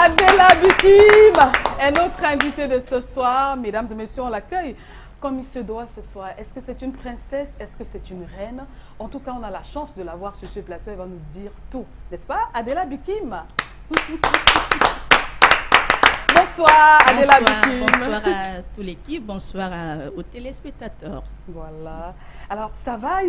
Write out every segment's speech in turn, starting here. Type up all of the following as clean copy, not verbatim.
Adela Bikim est notre invitée de ce soir. Mesdames et messieurs, on l'accueille comme il se doit ce soir. Est-ce que c'est une princesse? Est-ce que c'est une reine? En tout cas, on a la chance de la voir sur ce plateau. Elle va nous dire tout. N'est-ce pas, Adela Bikim? Bonsoir, Adela Bikim. Bonsoir à toute l'équipe, bonsoir aux téléspectateurs. Voilà. Alors, ça va,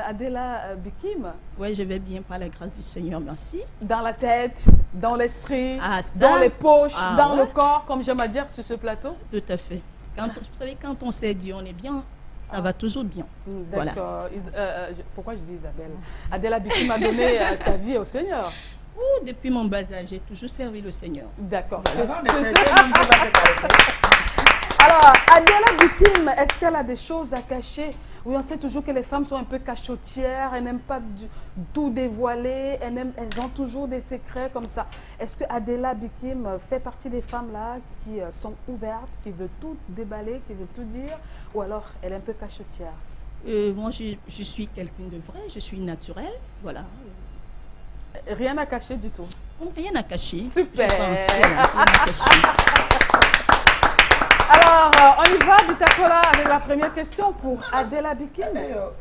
Adela Bikim? Oui, je vais bien par la grâce du Seigneur, merci. Dans la tête, dans l'esprit, Ah, dans les poches, dans ouais. le corps, comme j'aime à dire sur ce plateau? Tout à fait. Vous savez, quand on sait Dieu, on est bien. Ça va toujours bien. D'accord. Voilà. Pourquoi je dis Isabelle? Adela Bikim a donné sa vie au Seigneur. Depuis mon bas âge, j'ai toujours servi le Seigneur. D'accord. Voilà. Alors, Adela Bikim, est-ce qu'elle a des choses à cacher? Oui, on sait toujours que les femmes sont un peu cachotières, elles n'aiment pas tout dévoiler, elles ont toujours des secrets comme ça. Est-ce que Adela Bikim fait partie des femmes-là qui sont ouvertes, qui veulent tout déballer, qui veulent tout dire, ou alors elle est un peu cachotière? Moi, je suis quelqu'un de vrai, je suis naturelle, voilà. Rien à cacher du tout? Rien à cacher. Super. Rien à cacher. Alors, on y va, Bitakola, avec la première question pour Adela Bikim.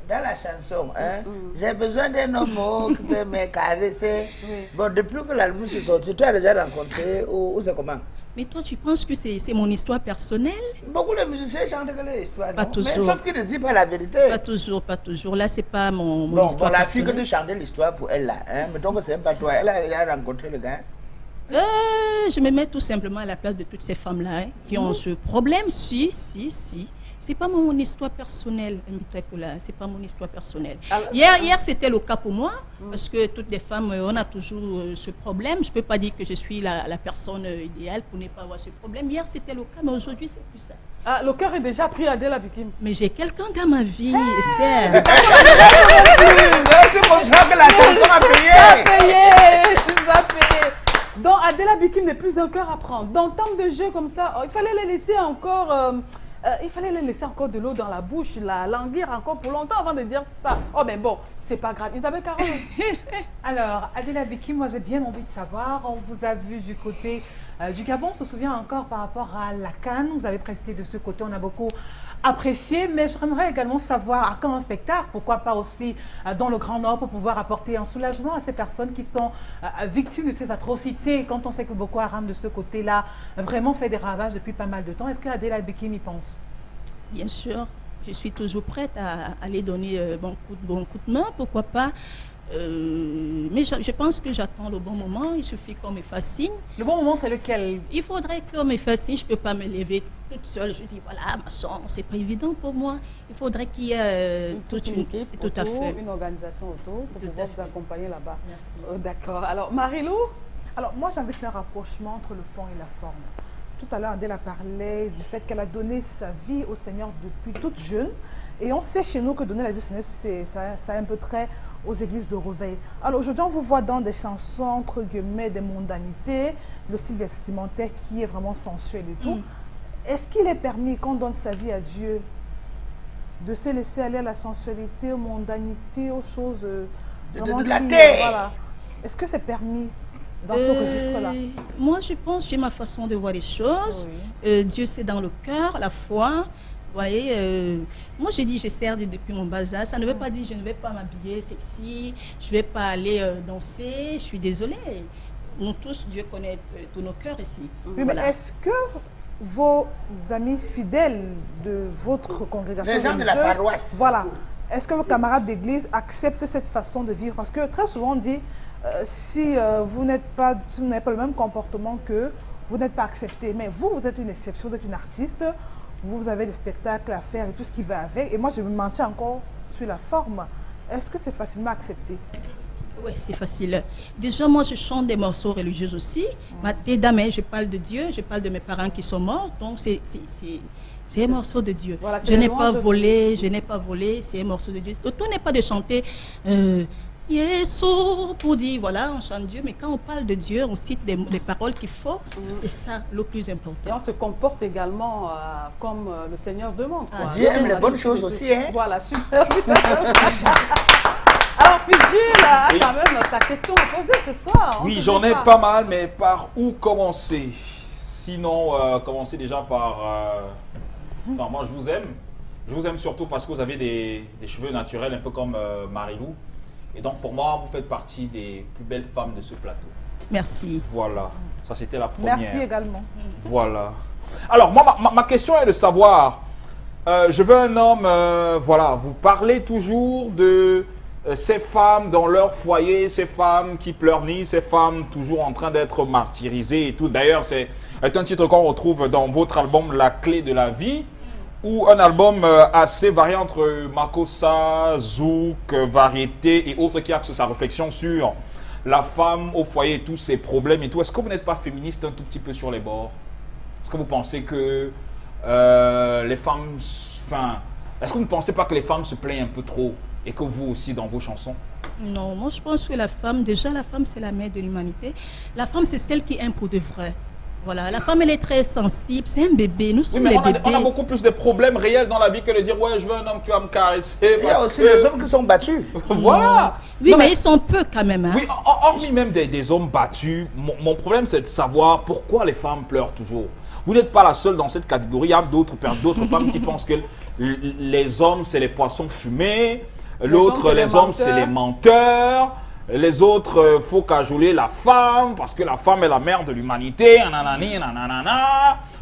Dans la chanson, hein, j'ai besoin d'un homme qui peut me caresser. Oui. Bon, depuis que l'album est sorti, tu as déjà rencontré ou c'est comment? Mais toi, tu penses que c'est mon histoire personnelle? Beaucoup de musiciens chantent que l'histoire. Pas toujours. Mais sauf qu'ils ne disent pas la vérité. Pas toujours, pas toujours. Là, c'est pas mon Bon, histoire la fille personnelle. que tu chantais l'histoire pour elle là, hein, mettons que c'est pas toi, elle a rencontré le gars. Je me mets tout simplement à la place de toutes ces femmes-là hein, qui ont ce problème. Si. C'est pas mon histoire personnelle, c'est pas mon histoire personnelle. Alors, Hier c'était le cas pour moi, parce que toutes les femmes, on a toujours ce problème. Je peux pas dire que je suis la personne idéale pour ne pas avoir ce problème. Hier c'était le cas, mais aujourd'hui c'est plus ça. Ah, le cœur est déjà pris, Adela Bikim. Mais j'ai quelqu'un dans ma vie, Esther. Tu comprends que la chanson a payé. Ça payé. Donc Adela Bikim n'est plus un cœur à prendre. Dans tant de jeux comme ça, il fallait les laisser encore... il fallait les laisser encore de l'eau dans la bouche, la languir encore pour longtemps avant de dire tout ça. Oh, mais bon, c'est pas grave. Isabelle Carole. Alors, Adela Bikim, moi j'ai bien envie de savoir, on vous a vu du côté du Gabon, on se souvient encore par rapport à la CAN, vous avez presté de ce côté, on a beaucoup apprécié, mais j'aimerais également savoir à quand un spectacle, pourquoi pas aussi dans le Grand Nord pour pouvoir apporter un soulagement à ces personnes qui sont victimes de ces atrocités, quand on sait que Boko Haram de ce côté-là vraiment fait des ravages depuis pas mal de temps. Est-ce que Adela Bikim y pense? Bien sûr, je suis toujours prête à aller donner bon coup de main, pourquoi pas. Mais je pense que j'attends le bon moment, il suffit qu'on me fasse signe. Le bon moment, c'est lequel? Il faudrait qu'on me fasse signe, je ne peux pas me lever toute seule. Je dis voilà, ma soeur, c'est pas évident pour moi. Il faudrait qu'il y ait toute une équipe tout autour, à fait. une organisation autour pour Tout pouvoir à vous fait. accompagner là-bas. Merci. D'accord. Alors, Marilou? Alors, moi, j'ai envie de faire un rapprochement entre le fond et la forme. Tout à l'heure, Adela parlait du fait qu'elle a donné sa vie au Seigneur depuis toute jeune. Et on sait chez nous que donner la vie au Seigneur, ça a un peu trait aux églises de réveil. Alors aujourd'hui, on vous voit dans des chansons, entre guillemets, des mondanités, le style vestimentaire qui est vraiment sensuel et tout. Est-ce qu'il est permis, quand on donne sa vie à Dieu, de se laisser aller à la sensualité, aux mondanités, aux choses vraiment de la qui, terre. voilà. Est-ce que c'est permis dans ce registre-là? Moi, je pense, j'ai ma façon de voir les choses. Dieu, c'est dans le cœur, la foi. Vous voyez, moi, j'ai dit, je sers depuis mon bas âge. Ça ne veut pas dire que je ne vais pas m'habiller sexy, je ne vais pas aller danser. Je suis désolée. Nous tous, Dieu connaît tous nos cœurs ici. Oui, Voilà. mais est-ce que vos amis fidèles de votre congrégation Les gens de la religieuse, paroisse. voilà, est-ce que vos camarades d'église acceptent cette façon de vivre? Parce que très souvent on dit, si vous n'avez pas le même comportement qu'eux, vous n'êtes pas accepté. Mais vous êtes une exception, vous êtes une artiste, vous avez des spectacles à faire et tout ce qui va avec. Et moi, je me maintiens encore sur la forme. Est-ce que c'est facilement accepté? Oui, c'est facile. Déjà, moi, je chante des morceaux religieux aussi. Damais, je parle de Dieu, je parle de mes parents qui sont morts. Donc, c'est un morceau de Dieu. Voilà, Je n'ai pas volé, c'est un morceau de Dieu. Le tout n'est pas de chanter Yesu pour dire, voilà, on chante Dieu. Mais quand on parle de Dieu, on cite des paroles qu'il faut. C'est ça le plus Et important. on se comporte également comme le Seigneur demande. Quoi. Dieu aime les bonnes choses aussi, hein? Voilà, super. Alors, Fidji, là, quand même sa question à poser ce soir. Oui, j'en ai pas mal, mais par où commencer? Sinon, commencer déjà par... Enfin, moi, je vous aime. Je vous aime surtout parce que vous avez des cheveux naturels, un peu comme Marilou. Et donc, pour moi, vous faites partie des plus belles femmes de ce plateau. Merci. Voilà, ça c'était la première. Merci également. Voilà. Alors, moi, ma question est de savoir, je veux un homme, voilà, vous parlez toujours de ces femmes dans leur foyer, ces femmes qui pleurnissent, ces femmes toujours en train d'être martyrisées et tout. D'ailleurs, c'est un titre qu'on retrouve dans votre album La Clé de la Vie, ou un album assez varié entre Makossa, Zouk, variété et autres qui axent sa réflexion sur la femme au foyer et tous ses problèmes et tout. Est-ce que vous n'êtes pas féministe un tout petit peu sur les bords? Est-ce que vous pensez que les femmes... Enfin, est-ce que vous ne pensez pas que les femmes se plaignent un peu trop et que vous aussi dans vos chansons? Non, moi je pense que la femme, déjà la femme c'est la mère de l'humanité. La femme c'est celle qui aime pour de vrai. Voilà, la femme elle est très sensible, c'est un bébé, nous sommes les bébés. On a beaucoup plus de problèmes réels dans la vie que de dire ouais je veux un homme qui va me caresser. Il y a aussi les hommes qui sont battus. Voilà. Oui, Non, mais ils sont peu quand même. Hein. Oui, hormis même des hommes battus, mon problème c'est de savoir pourquoi les femmes pleurent toujours. Vous n'êtes pas la seule dans cette catégorie, il y a d'autres femmes qui pensent que les hommes c'est les poissons fumés, l'autre les hommes c'est les menteurs. Les autres, faut cajoler la femme parce que la femme est la mère de l'humanité.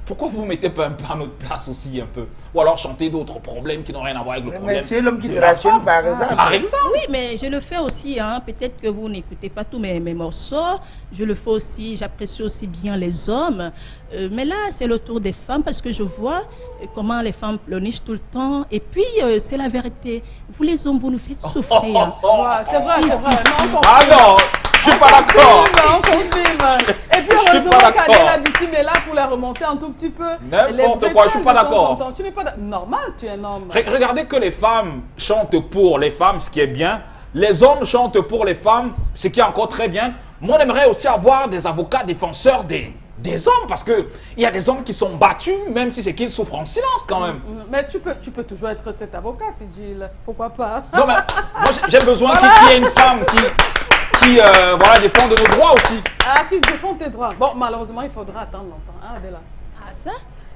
Pourquoi vous ne mettez pas un peu à notre place aussi un peu? Ou alors chanter d'autres problèmes qui n'ont rien à voir avec le problème. Mais c'est l'homme qui te rationne par exemple. Par exemple. Oui, mais je le fais aussi. Hein. Peut-être que vous n'écoutez pas tous mes morceaux. Je le fais aussi. J'apprécie aussi bien les hommes. Mais là, c'est le tour des femmes parce que je vois comment les femmes pleurnichent tout le temps. Et puis, c'est la vérité. Vous les hommes, vous nous faites souffrir. Ouais, c'est vrai, c'est vrai. Non, Ah non, je suis pas d'accord. on confirme. Et puis heureusement qu'Adela Victime est là pour la remonter un tout petit peu. N'importe quoi, je suis pas d'accord. Tu n'es pas normal, tu es un homme. Regardez que les femmes chantent pour les femmes, ce qui est bien. Les hommes chantent pour les femmes, ce qui est encore très bien. Moi, on aimerait aussi avoir des avocats défenseurs des hommes, parce qu'il y a des hommes qui sont battus, même si c'est qu'ils souffrent en silence quand même. Mais tu peux toujours être cet avocat, Fidji. Pourquoi pas? Non, mais moi, j'ai besoin qu'il y ait une femme qui voilà, défende nos droits aussi. Ah, qui défend tes droits. Bon, malheureusement, il faudra attendre longtemps, hein, Adela? Ah, ça?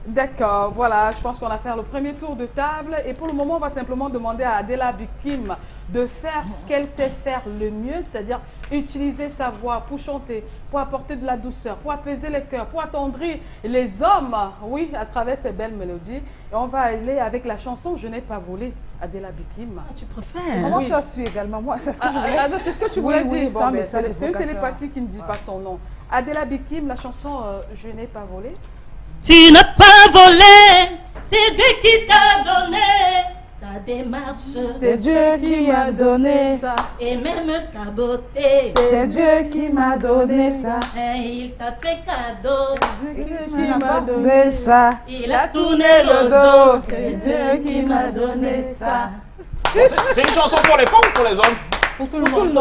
D'accord, voilà, je pense qu'on va faire le premier tour de table. Et pour le moment, on va simplement demander à Adela Bikim de faire ce qu'elle sait faire le mieux, c'est-à-dire utiliser sa voix pour chanter, pour apporter de la douceur, pour apaiser les cœurs, pour attendrir les hommes, oui, à travers ces belles mélodies. Et on va aller avec la chanson « Je n'ai pas volé », Adela Bikim. Ah, tu préfères? Comment Oui. tu as su également? Moi, c'est ce que je voulais. C'est ce que tu voulais Oui, dire. Bon, ça, ben, mais ça, c'est une l'évocateur. télépathie qui ne dit pas son nom. Adela Bikim, la chanson « Je n'ai pas volé ». Tu n'as pas volé, c'est Dieu qui t'a donné ta démarche. C'est Dieu qui m'a donné ça. Et même ta beauté. C'est Dieu qui m'a donné ça. Et il t'a fait cadeau. Qui m'a donné Donné ça. Il a tourné le dos. C'est Dieu qui m'a donné ça. C'est une chanson pour les femmes ou pour les hommes? Pour tout le monde.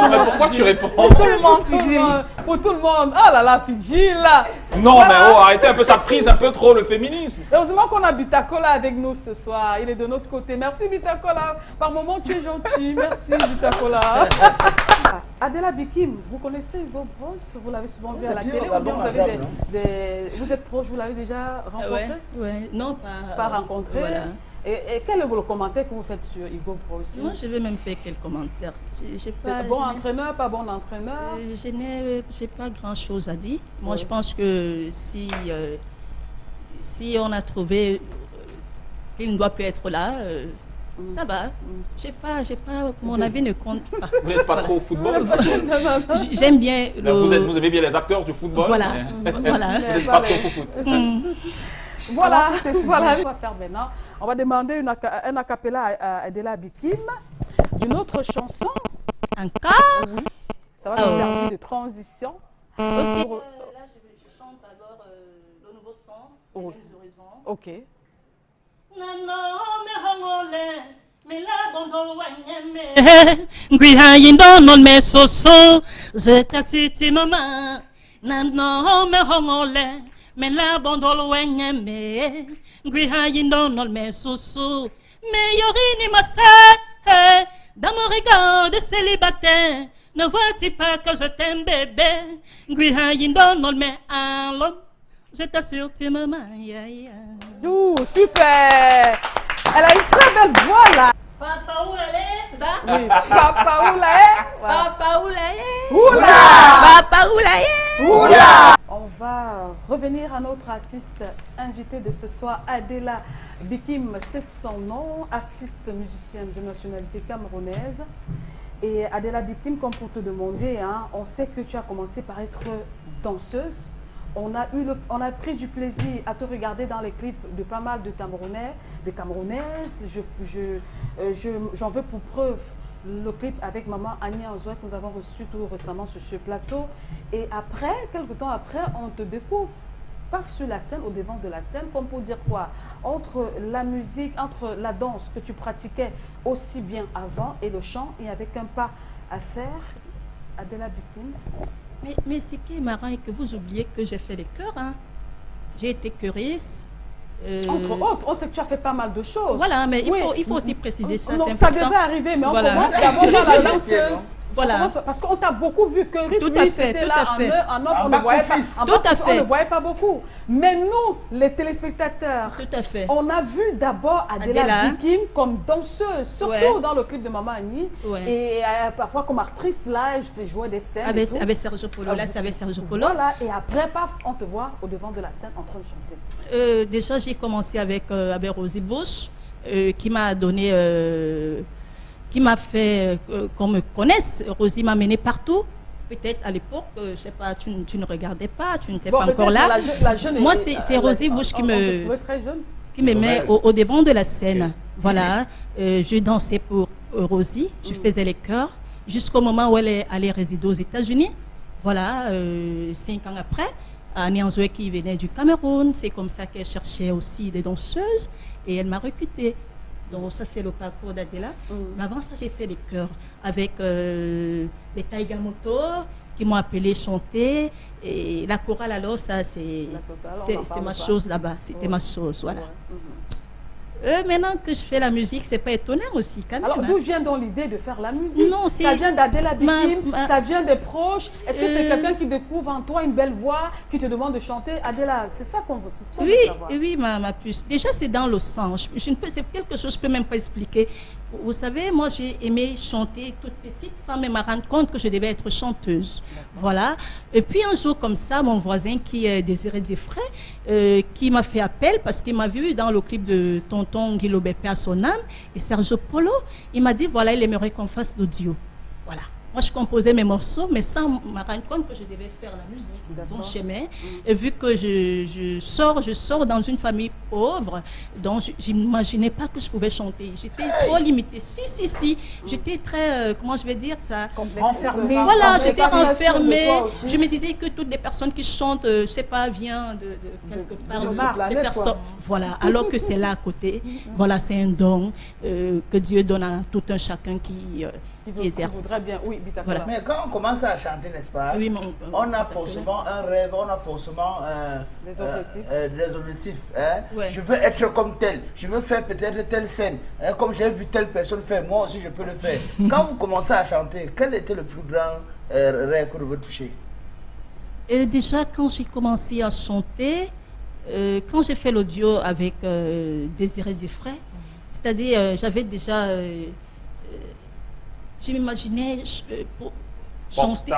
Mais pourquoi tu réponds? Pour tout le monde, Fidji. Pour tout le monde. Oh là là, Fidji, là. Non, Voilà. mais oh, arrêtez un peu, ça frise un peu trop le féminisme. Heureusement qu'on a Bitakola avec nous ce soir. Il est de notre côté. Merci, Bitakola. Par moments, tu es gentil. Merci, Bitakola. Adela Bikim, vous connaissez Hugo Bros? Vous l'avez souvent vu à la C'est télé dur, ou bien vous avez ensemble, vous êtes proche, vous l'avez déjà rencontré? Ouais. Non, pas. Pas rencontré. Voilà. Et quel est le commentaire que vous faites sur Hugo Bros? Moi, je vais même faire quelques commentaires. J'ai C'est pas- bon entraîneur, pas bon entraîneur? J'ai pas grand-chose à dire. Moi, Oui. je pense que si on a trouvé qu'il ne doit plus être là, ça va. J'ai pas, mon avis ne compte pas. Vous n'êtes pas trop au football? J'aime bien Mais vous aimez bien les acteurs du football? Voilà, mais voilà. Vous n'êtes pas trop au foot. Voilà, voilà. On va faire maintenant. On va demander un acapella à Adela Bikim d'une autre chanson. Encore? Oui. Ça va nous servir de transition. Ok. Pour- Là, je chante alors le nouveau son, Oui. Les mêmes horizons. Ok. Ngwihayindo me soso zetasiti mama nano me hongole me la bondol wenyeme Ngwihayindo me soso me yorini masa Dans mon regard de célibataire, ne vois-tu pas que je t'aime, bébé? Je t'assure, tu me mailles. Ouh, super. Elle a une très belle voix là. Papa Oulala, c'est ça? Oui, Papa Oulala. Papa Oulala. Oula. Papa Oulala. Oula. On va revenir à notre artiste invité de ce soir, Adela Bikim, c'est son nom, artiste musicienne de nationalité camerounaise. Et Adela Bikim, comme pour te demander, hein, on sait que tu as commencé par être danseuse. On a pris du plaisir à te regarder dans les clips de pas mal de Camerounais, de Camerounaises. J'en veux pour preuve le clip avec maman Annie Anzoua que nous avons reçu tout récemment sur ce plateau. Et après, quelques temps après, on te découvre, paf, sur la scène, au devant de la scène, comme pour dire quoi? Entre la musique, entre la danse que tu pratiquais aussi bien avant et le chant, et avec un pas à faire, Adela Bikim. Mais ce qui est marrant est que vous oubliez que j'ai fait les chœurs. Hein. J'ai été chœuriste. Entre autres, on sait que tu as fait pas mal de choses. Voilà, mais oui. il faut aussi préciser ça. Non, ça devait arriver, mais voilà. On commence d'abord par la danseuse. Voilà. Parce qu'on t'a beaucoup vu que c'était là en off, on ne voyait pas. On ne voyait pas beaucoup. Mais nous, les téléspectateurs, on a vu d'abord Adela Bikim comme danseuse, surtout dans le clip de Maman Annie. Et parfois comme actrice, là, je jouais des scènes. Avec Sergio Polo, là c'est avec Sergio Polo. Voilà, et après, paf, on te voit au devant de la scène en train de chanter. Déjà, j'ai commencé avec Rosie Bush, qui m'a donné... qui m'a fait qu'on me connaisse. Rosie m'a mené partout. Peut-être à l'époque, je ne sais pas, tu ne regardais pas, tu n'étais pas encore là. Moi, c'est Rosie Bush qui me met au devant de la scène. Okay. Voilà, je dansais pour Rosie, je faisais les chœurs, jusqu'au moment où elle est allée résider aux États-Unis. Voilà, 5 ans après, Annie Anzoua qui venait du Cameroun, c'est comme ça qu'elle cherchait aussi des danseuses et elle m'a recrutée. Donc ça c'est le parcours d'Adela. Mais avant ça j'ai fait des chœurs avec les Taigamoto qui m'ont appelé chanter. Et la chorale alors ça c'est ma chose là-bas. C'était ma chose, voilà. Maintenant que je fais la musique, c'est pas étonnant aussi quand même. Alors d'où vient donc l'idée de faire la musique? Non, ça vient d'Adela Bikim, ça vient des proches. Est-ce que c'est quelqu'un qui découvre en toi une belle voix, qui te demande de chanter? Adela, c'est ça qu'on veut, savoir. Oui, ma puce. Déjà c'est dans le sang. C'est quelque chose que je peux même pas expliquer. Vous savez, moi j'ai aimé chanter toute petite sans même me rendre compte que je devais être chanteuse. Voilà. Et puis un jour comme ça, mon voisin qui est Désiré Desfrais, qui m'a fait appel parce qu'il m'a vu dans le clip de Tonton Guy Lobépé à son âme et Sergio Polo, il m'a dit voilà, il aimerait qu'on fasse l'audio. Voilà. Moi, je composais mes morceaux, mais sans me rendre compte que je devais faire la musique dont j'aimais. Et vu que je sors dans une famille pauvre, donc je n'imaginais pas que je pouvais chanter. J'étais trop limitée. Si. J'étais très, comment je vais dire ça? Enfermée. Voilà, j'étais enfermée. Je me disais que toutes les personnes qui chantent, je ne sais pas, viennent de quelque part. Ces personnes. Voilà, alors que c'est là à côté. Voilà, c'est un don que Dieu donne à tout un chacun qui voudrait bien, oui, voilà. Mais quand on commence à chanter, n'est-ce pas, on a forcément un rêve, on a forcément des objectifs. Hein? Ouais. Je veux être comme tel, je veux faire peut-être telle scène, hein? Comme j'ai vu telle personne faire, moi aussi je peux le faire. Quand vous commencez à chanter, quel était le plus grand rêve que vous touchez? Déjà, quand j'ai commencé à chanter, quand j'ai fait l'audio avec Désiré Desfrais, c'est-à-dire j'avais déjà... je m'imaginais pour chanter,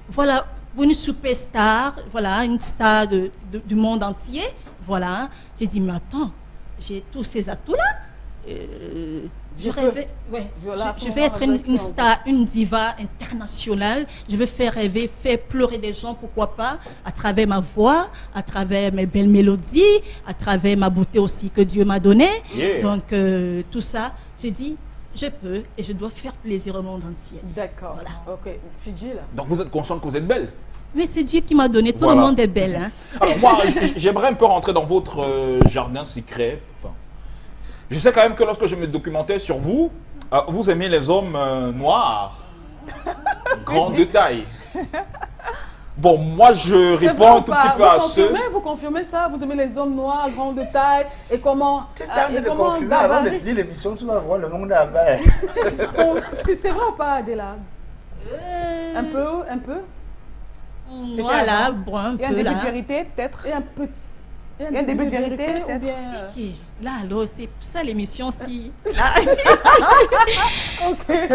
voilà, une superstar, voilà, une star du monde entier, voilà. J'ai dit, mais attends, j'ai tous ces atouts-là. Je vais être une star, une diva internationale. Je vais faire rêver, faire pleurer des gens, pourquoi pas, à travers ma voix, à travers mes belles mélodies, à travers ma beauté aussi que Dieu m'a donnée. Yeah. Donc, tout ça, j'ai dit, je peux et je dois faire plaisir au monde entier. D'accord. Voilà. Ok. Fidji, là. Donc vous êtes consciente que vous êtes belle? Mais c'est Dieu qui m'a donné. Tout le monde est belle. Hein. Alors moi, j'aimerais un peu rentrer dans votre jardin secret. Enfin, je sais quand même que lorsque je me documentais sur vous, vous aimez les hommes noirs, grands de taille. Bon, moi, je réponds un tout petit peu à ceux... Vous confirmez ça? Vous aimez les hommes noirs, grands de taille? Et comment... Et comment avant de finir l'émission, tu vas voir le nombre d'affaires. C'est vrai ou pas, Adela? Un peu, un peu. Voilà, bon, un peu là. Il y a un début de vérité, peut-être? Et un petit... Il y a un début de vérité, ou bien... Là, alors, c'est ça l'émission-ci. C'est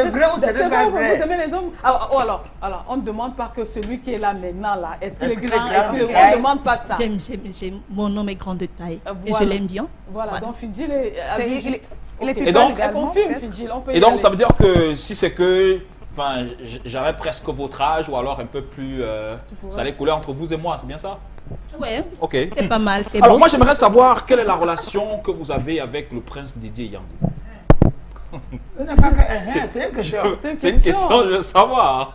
vrai ou c'est pas vrai? Vous aimez les hommes? Alors, on ne demande pas que celui qui est là maintenant, là, est-ce qu'il est grand? On ne demande pas ça. Mon homme est grand de taille. Et je l'aime bien. Voilà, donc Fidjil Et donc, elle confirme, Fidjil. Et donc, ça veut dire que si c'est que... Enfin, j'aurais presque votre âge ou alors un peu plus... ça allait couler entre vous et moi, c'est bien ça? Ouais, ok. C'est pas mal. Alors moi j'aimerais savoir quelle est la relation que vous avez avec le prince Didier Yambou. C'est une question. C'est une question, je veux savoir.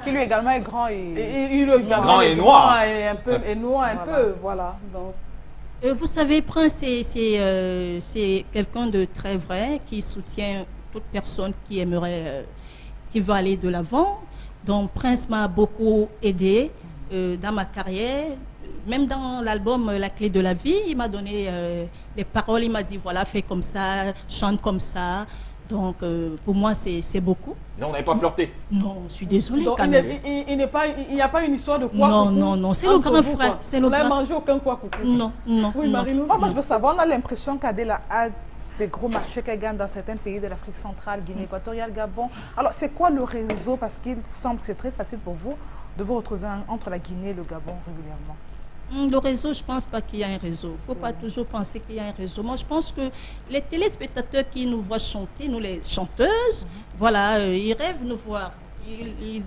Qui lui également est grand et... grand et noir. Et un peu, et noir un peu, voilà. Donc. Vous savez, Prince, c'est quelqu'un de très vrai qui soutient toute personne qui aimerait, qui veut aller de l'avant. Donc Prince m'a beaucoup aidé. Dans ma carrière, même dans l'album La Clé de la Vie, il m'a donné les paroles, il m'a dit voilà, fais comme ça, chante comme ça. Donc pour moi c'est beaucoup. Non, on n'avait pas flirté. Non, je suis désolée. Donc, quand même. Il n'y a pas une histoire de quoi coucou. Non, c'est le grand frère. On n'a mangé aucun quoi coucou. Non. Oui, Marie-Lou. Moi je veux savoir, on a l'impression qu'Adela a des gros marchés qu'elle gagne dans certains pays de l'Afrique centrale, Guinée équatoriale, Gabon. Alors c'est quoi le réseau? Parce qu'il semble que c'est très facile pour vous de vous retrouver entre la Guinée et le Gabon régulièrement. Le réseau, je ne pense pas qu'il y a un réseau. Il ne faut pas toujours penser qu'il y a un réseau. Moi, je pense que les téléspectateurs qui nous voient chanter, nous les chanteuses, voilà, ils rêvent nous voir. Ils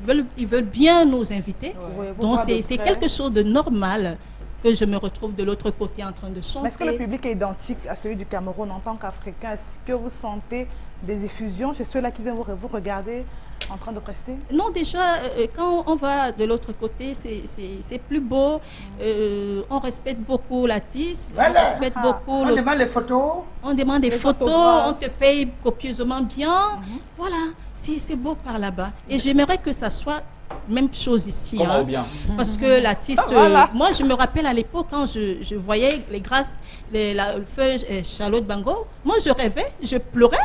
veulent bien nous inviter. Donc, c'est quelque chose de normal que je me retrouve de l'autre côté en train de chanter. Mais est-ce que le public est identique à celui du Cameroun en tant qu'Africain? Est-ce que vous sentez des effusions chez ceux-là qui viennent vous regarder en train de prester? Non, déjà, quand on va de l'autre côté, c'est plus beau. On respecte beaucoup l'artiste. Voilà. On respecte beaucoup... On demande les photos. On demande des photos, on te paye copieusement bien. Voilà, c'est beau par là-bas. Et j'aimerais que ça soit même chose ici. Comment bien? Parce que l'artiste, moi je me rappelle à l'époque quand je voyais les grâces, le feu Charlotte Bango, moi je rêvais, je pleurais.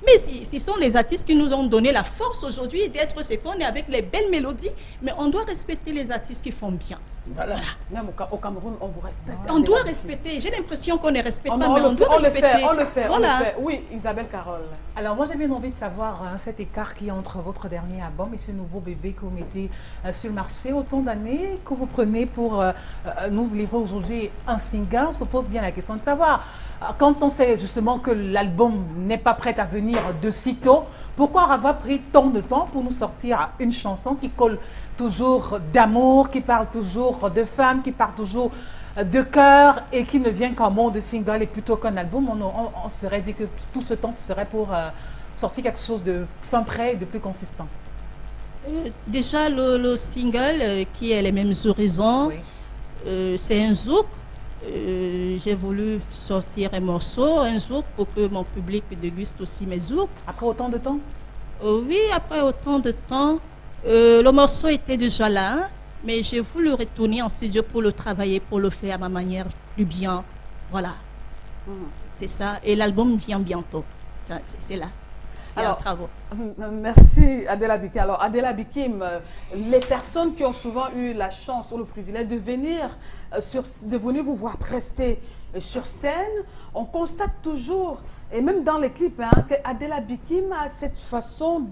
Mais ce sont les artistes qui nous ont donné la force aujourd'hui d'être ce qu'on est avec les belles mélodies. Mais on doit respecter les artistes qui font bien. Voilà. Même au Cameroun, on vous respecte. On doit respecter. J'ai l'impression qu'on ne respecte pas, mais on doit respecter. On le fait. Oui, Isabelle Carole. Alors moi j'ai bien envie de savoir cet écart qui est entre votre dernier album et ce nouveau bébé que vous mettez sur le marché. Autant d'années que vous prenez pour nous livrer aujourd'hui un single. On se pose bien la question de savoir, quand on sait justement que l'album n'est pas prêt à venir de sitôt, pourquoi avoir pris tant de temps pour nous sortir une chanson qui colle toujours d'amour, qui parle toujours de femmes, qui parle toujours de cœur et qui ne vient qu'en mode single et plutôt qu'un album? On serait dit que tout ce temps ce serait pour sortir quelque chose de fin prêt et de plus consistant. Déjà le single qui est les mêmes horizons, c'est un zouk. J'ai voulu sortir un zouk pour que mon public déguste aussi mes zouks. Après autant de temps? Oui, après autant de temps. Le morceau était déjà là, mais j'ai voulu retourner en studio pour le travailler, pour le faire à ma manière plus bien. Voilà. C'est ça. Et l'album vient bientôt. C'est là. C'est en travaux. Merci Adela Bikim. Alors Adela Bikim, les personnes qui ont souvent eu la chance ou le privilège de venir vous voir prester sur scène, on constate toujours, et même dans les clips, qu'Adela Bikim a cette façon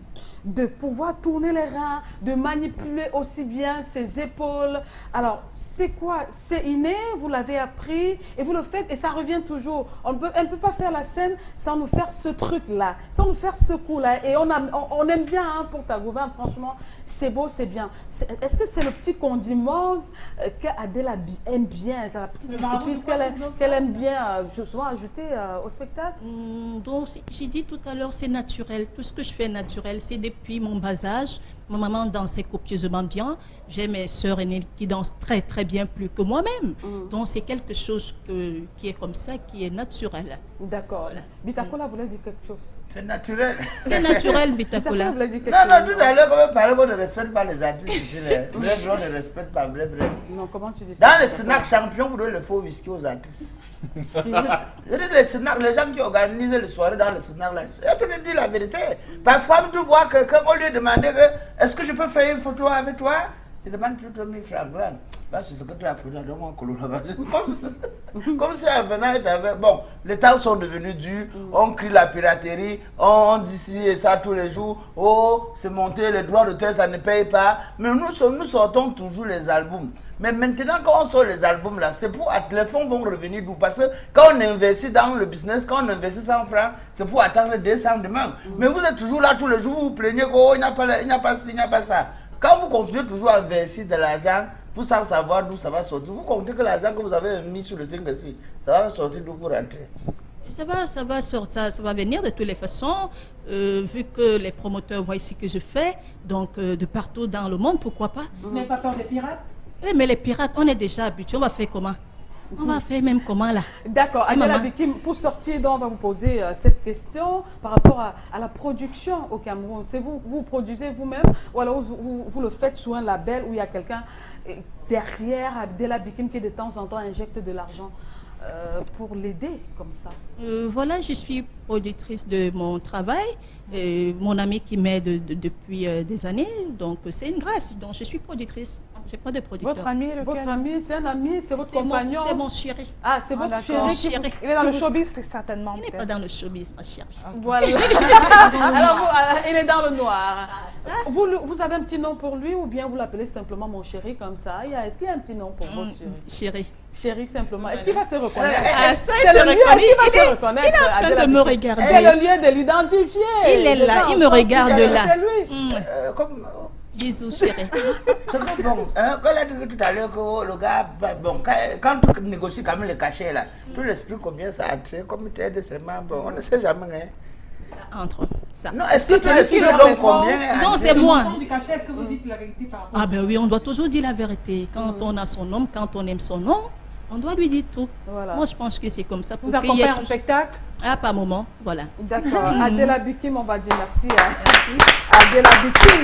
de pouvoir tourner les reins, de manipuler aussi bien ses épaules. Alors, c'est quoi? C'est inné, vous l'avez appris et vous le faites et ça revient toujours. Elle ne peut pas faire la scène sans nous faire ce truc-là, sans nous faire ce coup-là. Et on aime bien pour ta gouverne, franchement, c'est beau, c'est bien. Est-ce que c'est le petit condiment qu'Adela aime bien, la petite épice qu'elle aime bien souvent ajouter au spectacle? Donc, j'ai dit tout à l'heure, c'est naturel. Tout ce que je fais est naturel. C'est depuis mon bas âge. Ma maman dansait copieusement bien. J'ai mes sœurs aînées qui dansent très très bien plus que moi-même. Donc c'est quelque chose qui est comme ça, qui est naturel. D'accord. Voilà. Bitakola voulait dire quelque chose. C'est naturel. C'est naturel, Bitakola. Voulait dire quelque chose. Non, tout à l'heure, quand on parlait qu'on ne respecte pas les artistes ici. On ne respecte pas. Non, comment tu dis ça? Dans les snacks champions, vous donnez le faux whisky aux artistes. Les gens qui organisent les soirées dans les snacks, il faut te dire la vérité. Parfois, tu vois quelqu'un, on lui demande est-ce que je peux faire une photo avec toi? Je demande plutôt 1000 francs. Là, c'est ce que tu as pris là, comme si un venant avait. Bon, les temps sont devenus durs, on crie la piraterie, on dit ci et ça tous les jours. Oh, c'est monté, les droits d'auteur, ça ne paye pas. Mais nous sortons toujours les albums. Mais maintenant, quand on sort les albums là, c'est pour les fonds vont revenir d'où? Parce que quand on investit dans le business, quand on investit 100 francs, c'est pour attendre 200 demain. Mais vous êtes toujours là tous les jours, vous vous plaignez qu'il n'y a pas ci, il n'y a pas ça. Quand vous continuez toujours à investir de l'argent, vous sans savoir d'où ça va sortir, vous comptez que l'argent que vous avez mis sur le truc ici, ça va sortir d'où pour rentrer? Ça va sortir, ça va venir de toutes les façons, vu que les promoteurs voient ce que je fais, donc de partout dans le monde, pourquoi pas? Vous n'avez pas peur des pirates? Oui, mais les pirates, on est déjà habitués, on va faire comment? On va faire même comment là? D'accord, Adela Bikim, pour sortir, donc, on va vous poser cette question par rapport à la production au Cameroun. C'est vous produisez vous-même ou alors vous le faites sous un label où il y a quelqu'un derrière Adela Bikim qui de temps en temps injecte de l'argent pour l'aider comme ça? Voilà, je suis productrice de mon travail. Mon ami qui m'aide depuis des années, donc c'est une grâce. Donc je suis productrice. Je n'ai pas de producteur. Votre ami, votre ami, c'est un ami, c'est votre compagnon? C'est mon chéri. Ah, c'est votre chéri. Il est dans le showbiz, certainement. Il n'est pas dans le showbiz, ma chérie. Voilà. Alors, il est dans le noir. Ah, ça? Vous avez un petit nom pour lui ou bien vous l'appelez simplement mon chéri comme ça? Est-ce qu'il y a un petit nom pour votre chéri? Chéri. Chéri simplement. Est-ce qu'il va se reconnaître? Ah, ça, il se reconnaît. Il est en train de me regarder. C'est le lieu de l'identifier. Il est là, il me regarde là. C'est lui. Bisous, chéri. C'est que bon, quand elle a dit tout à l'heure que le gars, bon, quand tu négocies quand même le cachet là, tu lui expliques combien ça a entré, combien tu de ses membres, on ne sait jamais. Hein. Ça entre. Ça. Non, est-ce que tu lui donnes combien? Non, c'est moi. Du cachet, est-ce que vous dites la vérité par rapport? Ah ben oui, on doit toujours dire la vérité. Quand on a son nom, quand on aime son nom, on doit lui dire tout. Voilà. Moi, je pense que c'est comme ça. Vous accompagnez en spectacle? Ah, pas un moment, voilà. D'accord. Adela Bikim, on va dire merci à Adela Bikim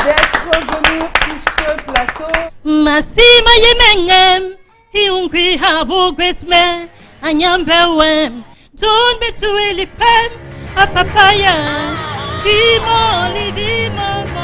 d'être venue sur ce plateau. Merci, Mayemengem, Hiungui Habogresme, Anyambewem, Don't be too early, a papaya, Dimon, Dimon.